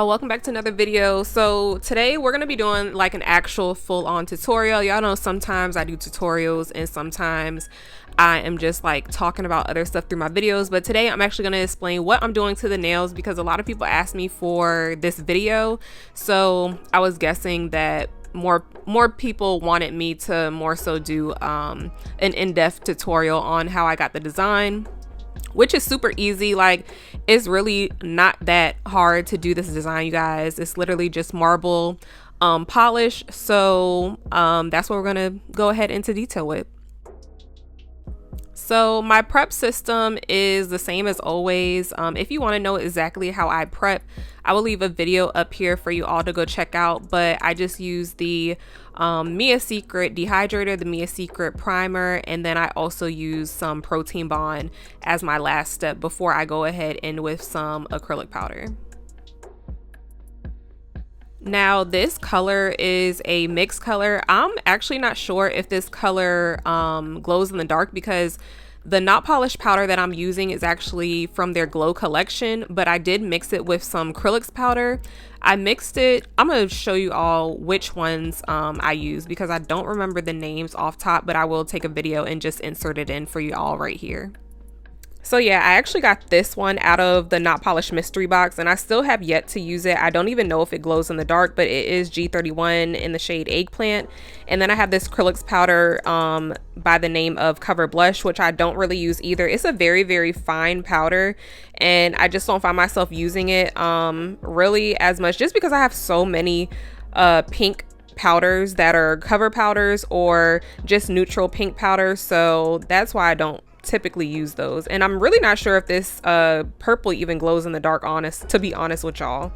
y'all, welcome back to another video. So today we're gonna be doing like an actual full-on tutorial. Y'all know sometimes I do tutorials and sometimes I am just like talking about other stuff through my videos, but today I'm actually going to explain what I'm doing to the nails because a lot of people asked me for this video. So I was guessing that more people wanted me to more so do an in-depth tutorial on how I got the design, which is super easy. Like, it's really not that hard to do this design, you guys. It's literally just marble polish. So that's what we're gonna go ahead into detail with. So my prep system is the same as always. If you want to know exactly how I prep, I will leave a video up here for you all to go check out, but I just use the Mia Secret dehydrator, the Mia Secret primer, and then I also use some protein bond as my last step before I go ahead and with some acrylic powder. Now this color is a mixed color. I'm actually not sure if this color glows in the dark because the not polished powder that I'm using is actually from their glow collection, but I did mix it with some acrylics powder. I mixed it. I'm going to show you all which ones I use because I don't remember the names off top, but I will take a video and just insert it in for you all right here. So yeah, I actually got this one out of the Not Polished mystery box and I still have yet to use it. I don't even know if it glows in the dark, but it is G31 in the shade Eggplant. And then I have this acrylics powder by the name of Cover Blush, which I don't really use either. It's a very, very fine powder and I just don't find myself using it really as much just because I have so many pink powders that are cover powders or just neutral pink powders. So that's why I don't typically use those, and I'm really not sure if this purple even glows in the dark, to be honest with y'all.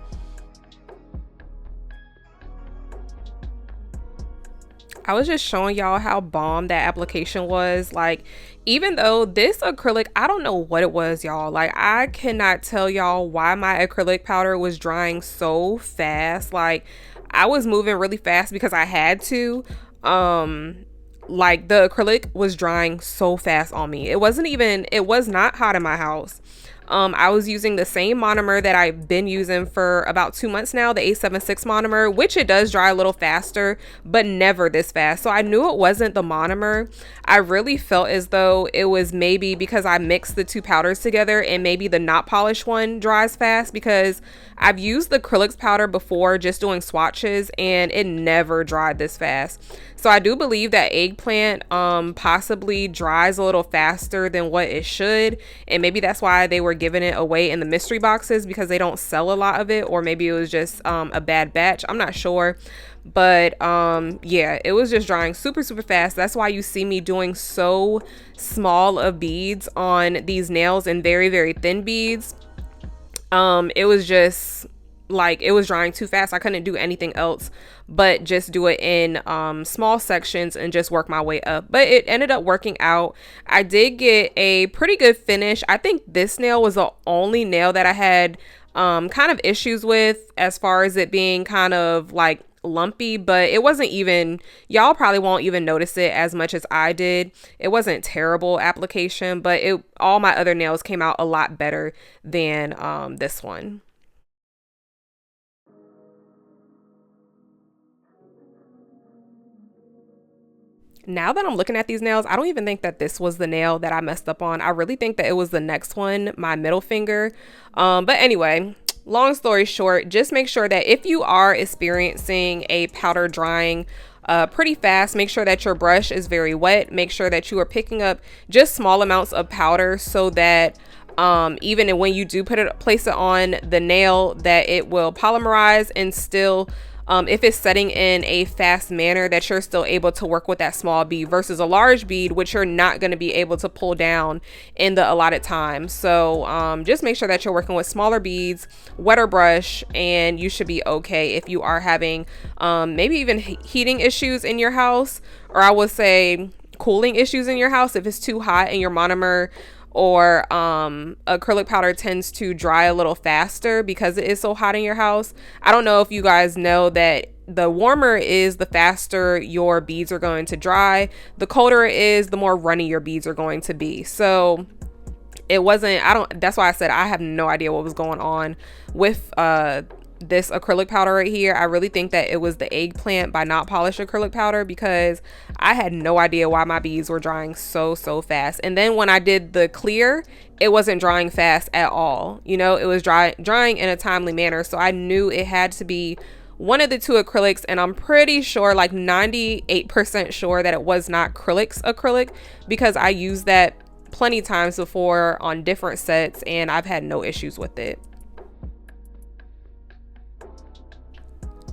I was just showing y'all how bomb that application was. Like, even though this acrylic, I don't know what it was, y'all. Like, I cannot tell y'all why my acrylic powder was drying so fast. Like, I was moving really fast because I had to. Like, the acrylic was drying so fast on me. It was not hot in my house. I was using the same monomer that I've been using for about 2 months now, the 876 monomer, which it does dry a little faster, but never this fast. So I knew it wasn't the monomer. I really felt as though it was maybe because I mixed the two powders together and maybe the not polished one dries fast, because I've used the acrylics powder before just doing swatches and it never dried this fast. So I do believe that Eggplant possibly dries a little faster than what it should, and maybe that's why they were giving it away in the mystery boxes, because they don't sell a lot of it, or maybe it was just a bad batch. I'm not sure, but yeah, it was just drying super fast. That's why you see me doing so small of beads on these nails and very thin beads. It was just like, it was drying too fast. I couldn't do anything else but just do it in small sections and just work my way up, but it ended up working out. I did get a pretty good finish. I think this nail was the only nail that I had kind of issues with, as far as it being kind of like lumpy, but it wasn't even, y'all probably won't even notice it as much as I did. It wasn't terrible application, but all my other nails came out a lot better than this one. Now that I'm looking at these nails, I don't even think that this was the nail that I messed up on. I really think that it was the next one, my middle finger. But anyway, long story short, just make sure that if you are experiencing a powder drying pretty fast, make sure that your brush is very wet. Make sure that you are picking up just small amounts of powder so that even when you do place it on the nail, that it will polymerize and still if it's setting in a fast manner, that you're still able to work with that small bead versus a large bead, which you're not going to be able to pull down in the allotted time. So just make sure that you're working with smaller beads, wetter brush, and you should be okay if you are having maybe even heating issues in your house, or I would say cooling issues in your house. If it's too hot and your monomer or acrylic powder tends to dry a little faster because it is so hot in your house. I don't know if you guys know that the warmer it is, the faster your beads are going to dry. The colder it is, the more runny your beads are going to be. So it wasn't, that's why I said I have no idea what was going on with this acrylic powder right here. I really think that it was the eggplant by Not Polished acrylic powder, because I had no idea why my beads were drying so fast. And then when I did the clear, it wasn't drying fast at all. You know, it was drying in a timely manner. So I knew it had to be one of the two acrylics, and I'm pretty sure, like 98% sure, that it was not acrylic, because I used that plenty times before on different sets and I've had no issues with it.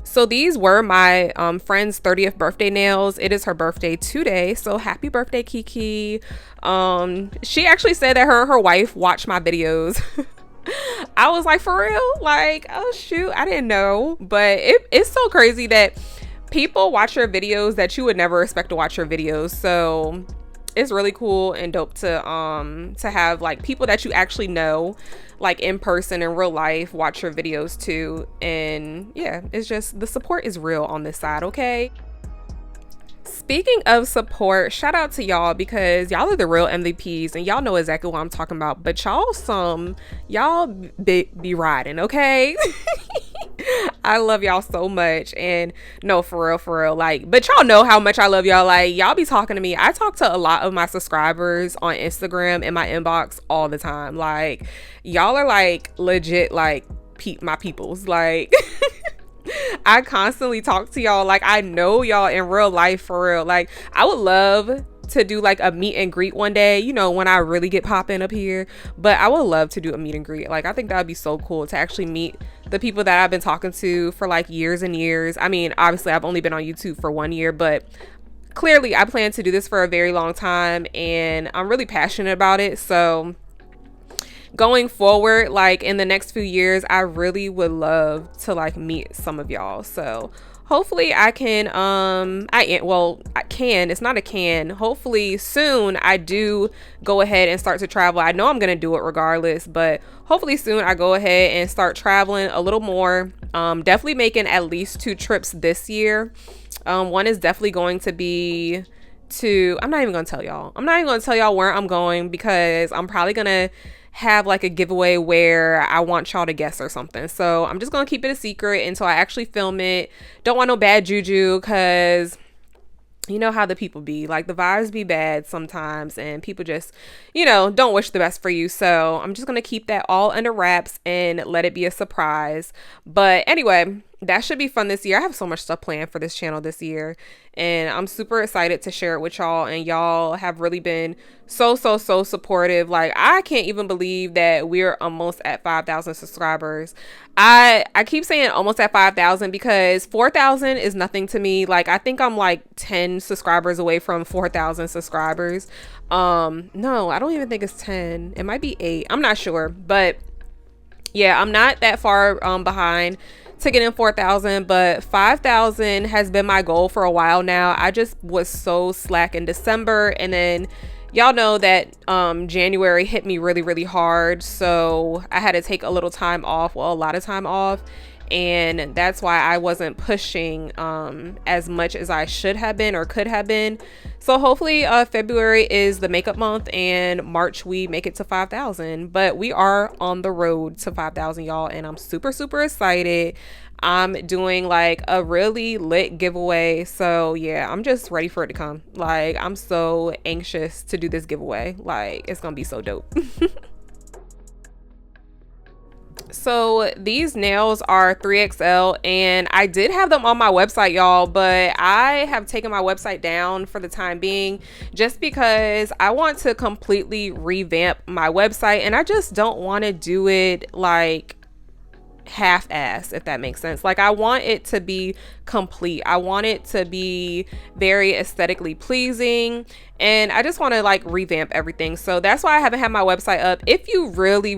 So these were my friend's 30th birthday nails. It is her birthday today, so happy birthday, Kiki. She actually said that her and her wife watch my videos. I was like, for real? Like, oh shoot, I didn't know. But it's so crazy that people watch your videos that you would never expect to watch your videos. So it's really cool and dope to have like people that you actually know, like in person in real life, watch your videos too. And yeah, it's just, the support is real on this side, okay? Speaking of support, shout out to y'all, because y'all are the real MVPs and y'all know exactly what I'm talking about. But y'all be riding, okay? I love y'all so much. And no, for real, like, but y'all know how much I love y'all. Like, y'all be talking to me. I talk to a lot of my subscribers on Instagram in my inbox all the time. Like, y'all are like legit, like my peoples. Like I constantly talk to y'all. Like, I know y'all in real life, for real. Like, I would love to do like a meet and greet one day, you know, when I really get popping up here. But I would love to do a meet and greet. Like, I think that would be so cool to actually meet the people that I've been talking to for like years and years. I mean, obviously I've only been on YouTube for 1 year, but clearly I plan to do this for a very long time and I'm really passionate about it. So going forward, like in the next few years, I really would love to like meet some of y'all. So hopefully I can, it's not a can. Hopefully soon I do go ahead and start to travel. I know I'm going to do it regardless, but hopefully soon I go ahead and start traveling a little more. Definitely making at least 2 trips this year. One is definitely going to be I'm not even going to tell y'all. I'm not even going to tell y'all where I'm going, because I'm probably going to have like a giveaway where I want y'all to guess or something. So I'm just gonna keep it a secret until I actually film it. Don't want no bad juju, because you know how the people be. Like, the vibes be bad sometimes and people just, you know, don't wish the best for you. So I'm just gonna keep that all under wraps and let it be a surprise. But anyway, that should be fun this year. I have so much stuff planned for this channel this year, and I'm super excited to share it with y'all. And y'all have really been so supportive. Like, I can't even believe that we're almost at 5,000 subscribers. I keep saying almost at 5,000 because 4,000 is nothing to me. Like, I think I'm like 10 subscribers away from 4,000 subscribers. No, I don't even think it's 10. It might be 8. I'm not sure, but yeah, I'm not that far behind to get in 4,000, but 5,000 has been my goal for a while now. I just was so slack in December, and then y'all know that January hit me really hard, so I had to take a little time off, well, a lot of time off, and that's why I wasn't pushing as much as I should have been or could have been. So hopefully February is the makeup month, and March we make it to 5,000. But we are on the road to 5,000, y'all, and I'm super excited. I'm doing like a really lit giveaway, so yeah, I'm just ready for it to come. Like, I'm so anxious to do this giveaway. Like, it's gonna be so dope. So these nails are 3XL, and I did have them on my website, y'all, but I have taken my website down for the time being just because I want to completely revamp my website, and I just don't want to do it like half-ass, if that makes sense. Like, I want it to be complete. I want it to be very aesthetically pleasing, and I just want to like revamp everything. So that's why I haven't had my website up. If you really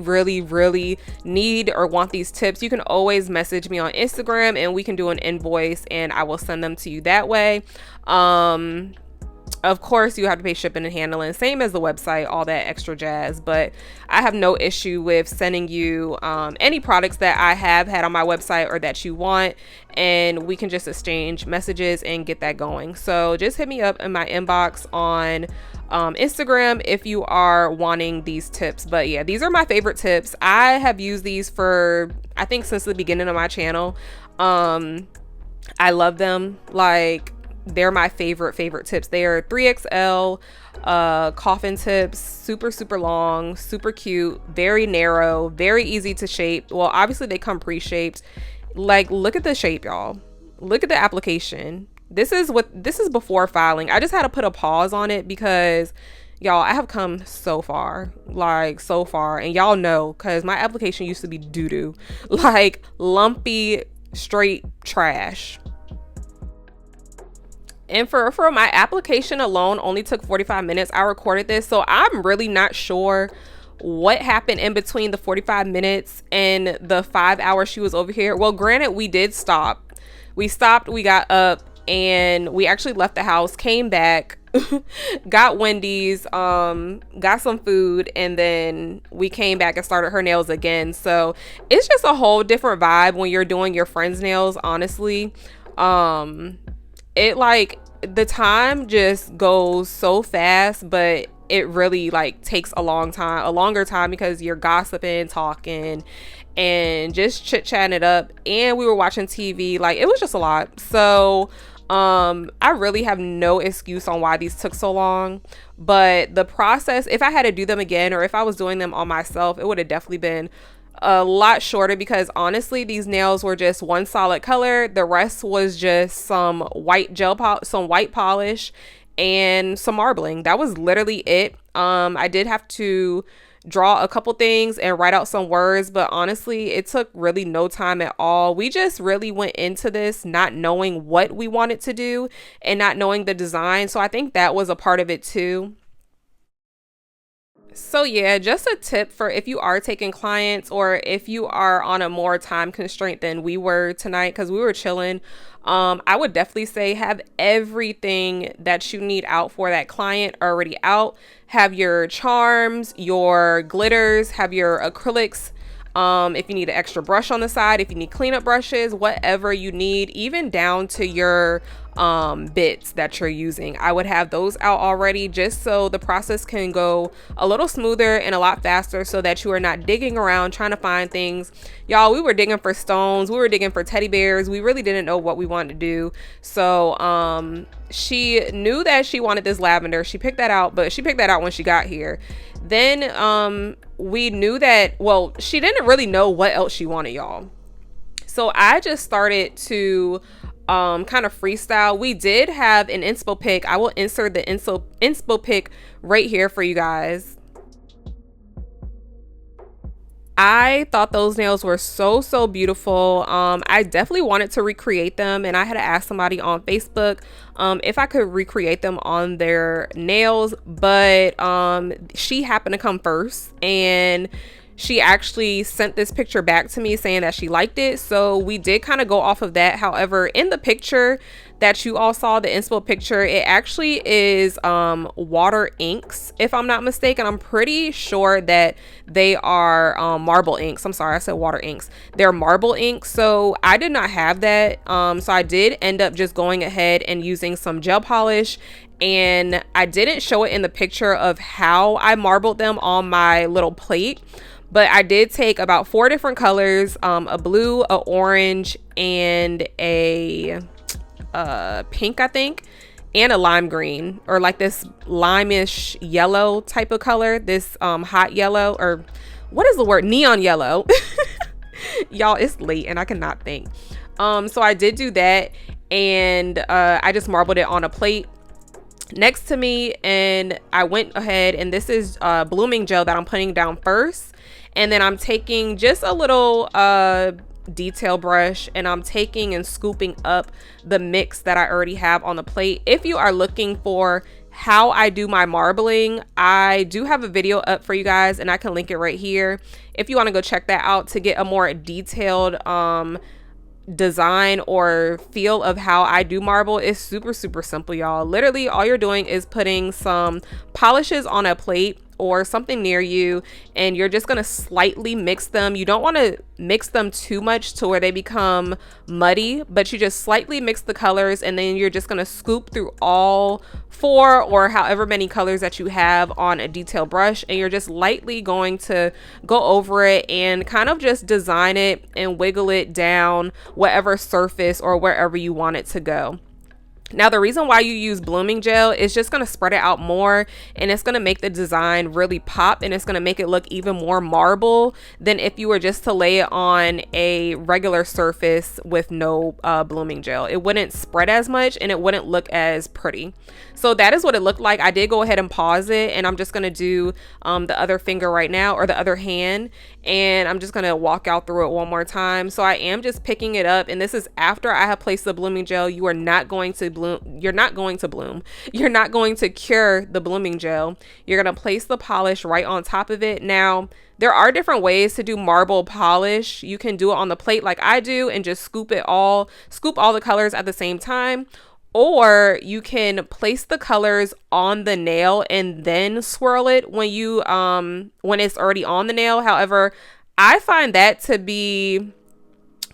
need or want these tips, you can always message me on Instagram and we can do an invoice and I will send them to you that way. Of course, you have to pay shipping and handling, same as the website, all that extra jazz. But I have no issue with sending you any products that I have had on my website or that you want, and we can just exchange messages and get that going. So just hit me up in my inbox on Instagram if you are wanting these tips. But yeah, these are my favorite tips. I have used these for, I think, since the beginning of my channel. I love them. Like, they're my favorite tips. They are 3XL coffin tips, super long, super cute, very narrow, very easy to shape. Well, obviously they come pre-shaped. Like, look at the shape, y'all. Look at the application. This is before filing. I just had to put a pause on it because, y'all, I have come so far, like so far, and y'all know, because my application used to be doo-doo, like lumpy, straight trash. And for my application alone only took 45 minutes. I recorded this, so I'm really not sure what happened in between the 45 minutes and the 5 hours she was over here. Well, granted, we did stop. We stopped, we got up, and we actually left the house, came back, got Wendy's, got some food, and then we came back and started her nails again. So it's just a whole different vibe when you're doing your friend's nails, honestly. It, like, the time just goes so fast, but it really, like, takes a longer time because you're gossiping, talking, and just chit-chatting it up. And we were watching TV. Like, it was just a lot. So I really have no excuse on why these took so long. But the process, if I had to do them again, or if I was doing them on myself, it would have definitely been a lot shorter, because honestly, these nails were just one solid color. The rest was just some white white polish and some marbling. That was literally it. I did have to draw a couple things and write out some words, but honestly, it took really no time at all. We just really went into this not knowing what we wanted to do and not knowing the design. So I think that was a part of it too. So yeah, just a tip for if you are taking clients, or if you are on a more time constraint than we were tonight, because we were chilling. I would definitely say have everything that you need out for that client already out. Have your charms, your glitters, have your acrylics. If you need an extra brush on the side, if you need cleanup brushes, whatever you need, even down to your bits that you're using, I would have those out already, just so the process can go a little smoother and a lot faster, so that you are not digging around trying to find things. Y'all, we were digging for stones, we were digging for teddy bears, we really didn't know what we wanted to do. So she knew that she wanted this lavender. She picked that out, but she picked that out when she got here. Then we knew that, well, she didn't really know what else she wanted, y'all. So I just started to kind of freestyle. We did have an inspo pic. I will insert the inspo pic right here for you guys. I thought those nails were so beautiful. I definitely wanted to recreate them, and I had to ask somebody on Facebook if I could recreate them on their nails, but she happened to come first, and she actually sent this picture back to me saying that she liked it. So we did kind of go off of that. However, in the picture that you all saw, the inspo picture, it actually is water inks, if I'm not mistaken. I'm pretty sure that they are marble inks. I'm sorry, I said water inks. They're marble inks. So I did not have that. So I did end up just going ahead and using some gel polish, and I didn't show it in the picture of how I marbled them on my little plate. But I did take about 4 different colors, a blue, a orange, and a pink, I think, and a lime green, or like this limeish yellow type of color, this hot yellow, or what is the word, neon yellow. Y'all, it's late and I cannot think. So I did do that, and I just marbled it on a plate next to me, and I went ahead, and this is blooming gel that I'm putting down first, and then I'm taking just a little detail brush, and I'm taking and scooping up the mix that I already have on the plate. If you are looking for how I do my marbling, I do have a video up for you guys, and I can link it right here if you want to go check that out to get a more detailed design or feel of how I do marble is super, super simple, y'all. Literally, all you're doing is putting some polishes on a plate or something near you, and you're just going to slightly mix them. You don't want to mix them too much to where they become muddy, but you just slightly mix the colors, and then you're just going to scoop through all 4 or however many colors that you have on a detail brush, and you're just lightly going to go over it and kind of just design it and wiggle it down whatever surface or wherever you want it to go. Now, the reason why you use blooming gel is just going to spread it out more, and it's going to make the design really pop, and it's going to make it look even more marble than if you were just to lay it on a regular surface with no blooming gel. It wouldn't spread as much and it wouldn't look as pretty. So that is what it looked like. I did go ahead and pause it, and I'm just going to do the other finger right now, or the other hand, and I'm just going to walk out through it one more time. So I am just picking it up, and this is after I have placed the blooming gel. You are not going to bloom. You're not going to cure the blooming gel. You're going to place the polish right on top of it. Now, there are different ways to do marble polish. You can do it on the plate like I do and just scoop all the colors at the same time. Or you can place the colors on the nail and then swirl it when it's already on the nail. However, I find that to be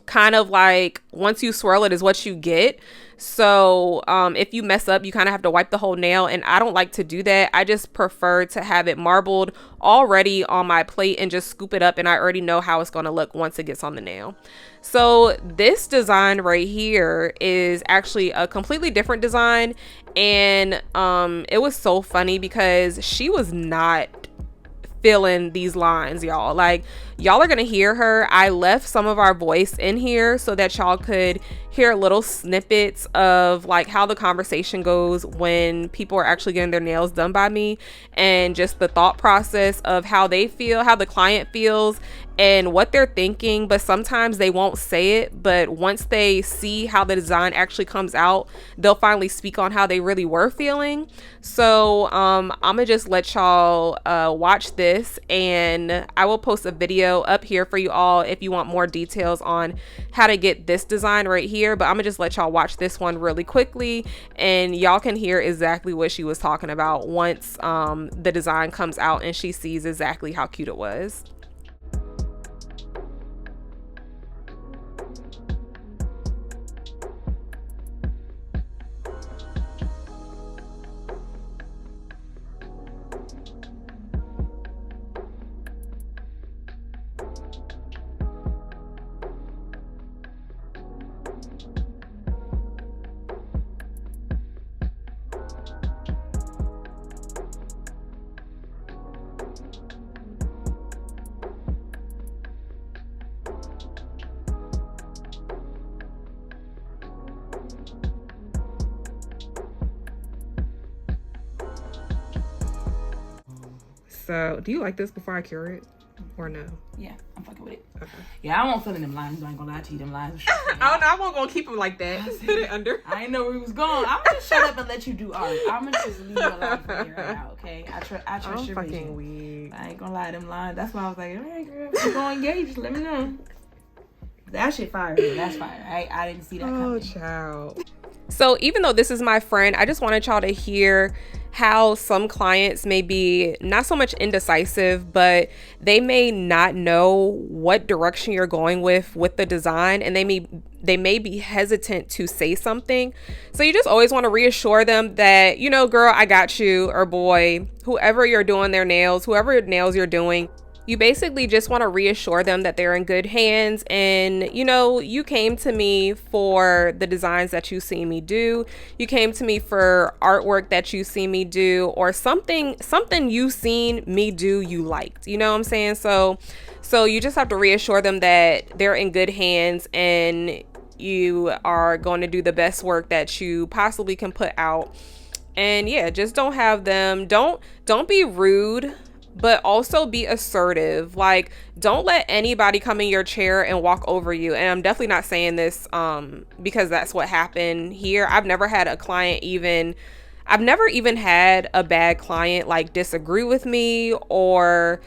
kind of like, once you swirl it is what you get. So if you mess up, you kind of have to wipe the whole nail, and I don't like to do that. I just prefer to have it marbled already on my plate and just scoop it up, and I already know how it's going to look once it gets on the nail. So this design right here is actually a completely different design, and it was so funny because she was not feeling these lines, y'all. Like, y'all are gonna hear her. I left some of our voice in here so that y'all could hear little snippets of like how the conversation goes when people are actually getting their nails done by me, and just the thought process of how they feel, how the client feels, and what they're thinking. But sometimes they won't say it, but once they see how the design actually comes out, they'll finally speak on how they really were feeling. So I'm gonna just let y'all watch this, and I will post a video up here for you all if you want more details on how to get this design right here. But I'm gonna just let y'all watch this one really quickly, and y'all can hear exactly what she was talking about once the design comes out and she sees exactly how cute it was. So, do you like this before I cure it, or no? Yeah, I'm fucking with it. Okay. Yeah, I won't fill in them lines. I ain't gonna lie to you, them lines. Oh no, I won't gonna keep them like that. Put it under. I didn't know where he was going. I'm gonna shut up and let you do art. I'm gonna just leave you alone from here right now, okay? I trust your vision. Fucking weak. I ain't gonna lie, them lines. That's why I was like, all right, girl, if you gonna engage, just let me know. That shit fire. That's fire. I didn't see that coming. Oh, child. So even though this is my friend, I just wanted y'all to hear how some clients may be not so much indecisive, but they may not know what direction you're going with the design, and they may be hesitant to say something. So you just always want to reassure them that, you know, girl, I got you, or boy, whoever you're doing their nails, whoever nails you're doing, you basically just want to reassure them that they're in good hands. And, you know, you came to me for the designs that you see me do. You came to me for artwork that you see me do, or something you seen me do you liked. You know what I'm saying? So you just have to reassure them that they're in good hands, and you are going to do the best work that you possibly can put out. And yeah, just don't have them, don't be rude, but also be assertive. Like, don't let anybody come in your chair and walk over you. And I'm definitely not saying this because that's what happened here. I've never had a client even I've never even had a bad client like disagree with me or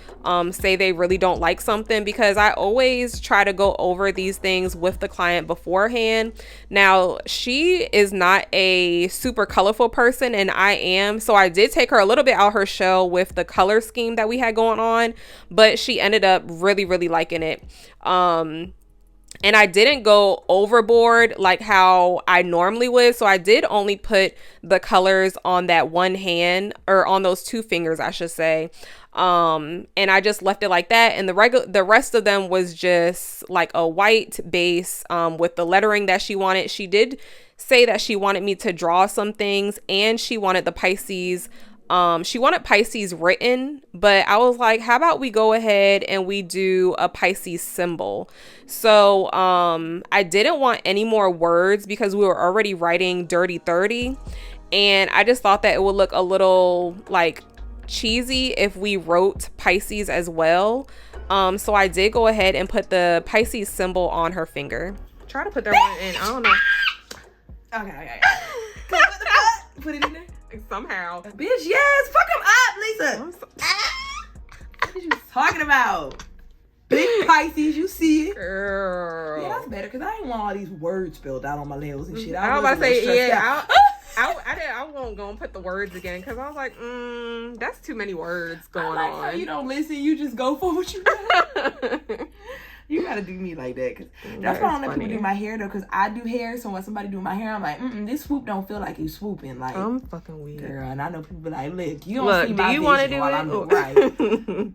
say they really don't like something, because I always try to go over these things with the client beforehand. Now, she is not a super colorful person and I am, so I did take her a little bit out her shell with the color scheme that we had going on, but she ended up really, really liking it. And I didn't go overboard like how I normally would. So I did only put the colors on that one hand, or on those two fingers, I should say. And I just left it like that. And the rest of them was just like a white base with the lettering that she wanted. She did say that she wanted me to draw some things, and she wanted the Pisces. She wanted Pisces written, but I was like, how about we go ahead and we do a Pisces symbol? So, I didn't want any more words because we were already writing Dirty 30. And I just thought that it would look a little like cheesy if we wrote Pisces as well. So I did go ahead and put the Pisces symbol on her finger. Try to put that one in. I don't know. Okay. Put it in there. Somehow. Bitch, yes. Fuck him up, Leesa. What are you talking about? Big Pisces, you see it. Girl. Yeah, that's better, because I didn't want all these words spelled out on my nails and shit. I was about to say, yeah. I wasn't going to put the words again, because I was like, that's too many words going on. How you don't listen, you just go for what you want. You gotta do me like that, because that's why I don't let people do my hair, though, because I do hair, so when somebody do my hair, I'm like, this swoop don't feel like you swooping. Like, I'm fucking weird. Girl, and I know people be like, look, you don't see my vision while I'm doing right.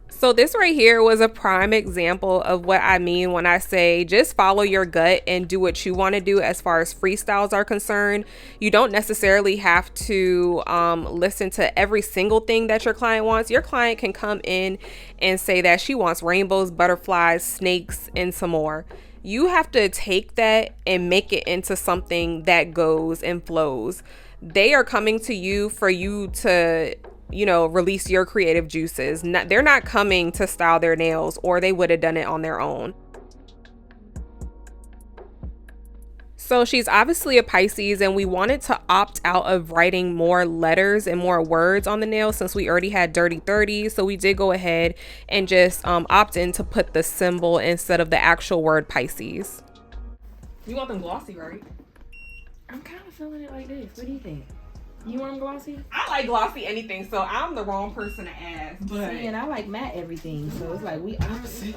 So this right here was a prime example of what I mean when I say just follow your gut and do what you want to do as far as freestyles are concerned. You don't necessarily have to listen to every single thing that your client wants. Your client can come in and say that she wants rainbows, butterflies, snakes, and some more. You have to take that and make it into something that goes and flows. They are coming to you for you to release your creative juices. They're not coming to style their nails, or they would have done it on their own. So she's obviously a Pisces, and we wanted to opt out of writing more letters and more words on the nails since we already had Dirty 30. So we did go ahead and just opt in to put the symbol instead of the actual word Pisces. You want them glossy, right? I'm kind of feeling it like this. What do you think? You want them glossy? I like glossy anything, so I'm the wrong person to ask. But see, and I like matte everything, so it's like we opposite.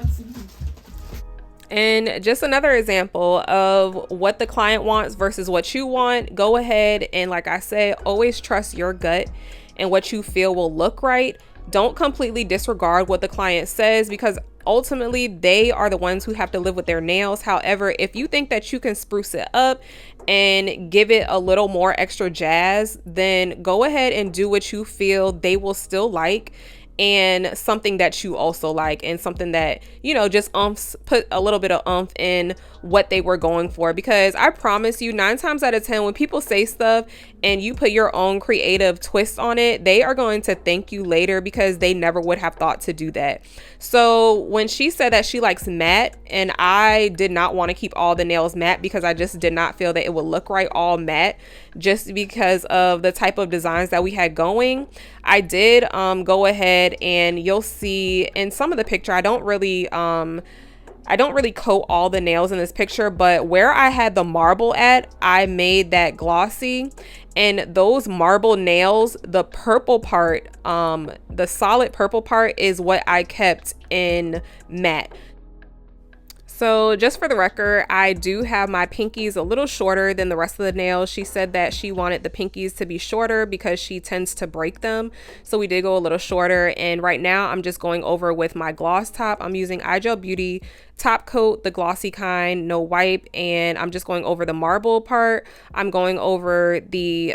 And just another example of what the client wants versus what you want. Go ahead and, like I said, always trust your gut and what you feel will look right. Don't completely disregard what the client says, because ultimately they are the ones who have to live with their nails. However, if you think that you can spruce it up and give it a little more extra jazz, then go ahead and do what you feel they will still like, and something that you also like, and something that, just put a little bit of oomph in what they were going for. Because I promise you, 9 times out of 10, when people say stuff and you put your own creative twist on it, they are going to thank you later, because they never would have thought to do that. So when she said that she likes matte, and I did not want to keep all the nails matte because I just did not feel that it would look right all matte, just because of the type of designs that we had going, I did go ahead, and you'll see in some of the picture, I don't really coat all the nails in this picture, but where I had the marble at, I made that glossy. And those marble nails, the purple part, the solid purple part is what I kept in matte. So just for the record, I do have my pinkies a little shorter than the rest of the nails. She said that she wanted the pinkies to be shorter because she tends to break them. So we did go a little shorter. And right now I'm just going over with my gloss top. I'm using iGel Beauty top coat, the glossy kind, no wipe. And I'm just going over the marble part. I'm going over the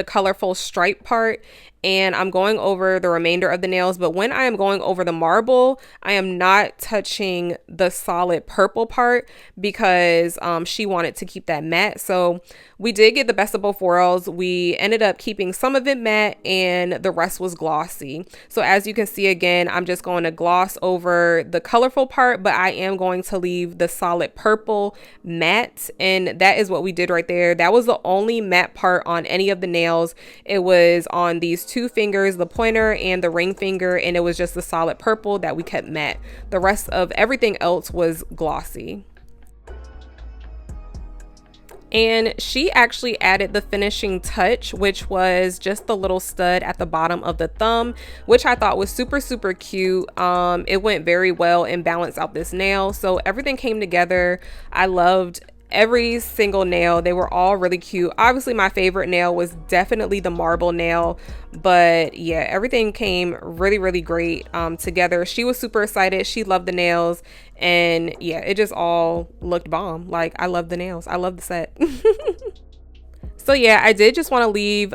colorful stripe part, and I'm going over the remainder of the nails. But when I am going over the marble, I am not touching the solid purple part because she wanted to keep that matte. So we did get the best of both worlds. We ended up keeping some of it matte and the rest was glossy. So as you can see, again, I'm just going to gloss over the colorful part, but I am going to leave the solid purple matte. And that is what we did right there. That was the only matte part on any of the nails. It was on these two fingers, the pointer and the ring finger, and it was just the solid purple that we kept matte. The rest of everything else was glossy. And she actually added the finishing touch, which was just the little stud at the bottom of the thumb, which I thought was super, super cute. It went very well and balanced out this nail. So everything came together. I loved every single nail. They were all really cute. Obviously my favorite nail was definitely the marble nail, but yeah, everything came really, really great together. She was super excited. She loved the nails, and yeah, it just all looked bomb. Like, I love the nails. I love the set. So yeah, I did just want to leave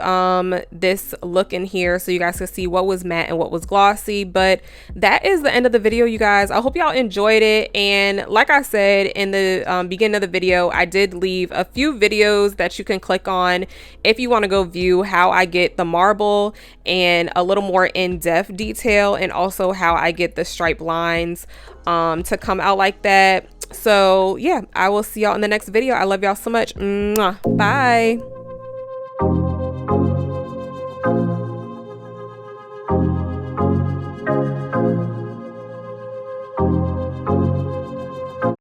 this look in here so you guys can see what was matte and what was glossy. But that is the end of the video, you guys. I hope y'all enjoyed it. And like I said in the beginning of the video, I did leave a few videos that you can click on if you want to go view how I get the marble and a little more in-depth detail, and also how I get the stripe lines to come out like that. So yeah, I will see y'all in the next video. I love y'all so much. Mwah. Bye.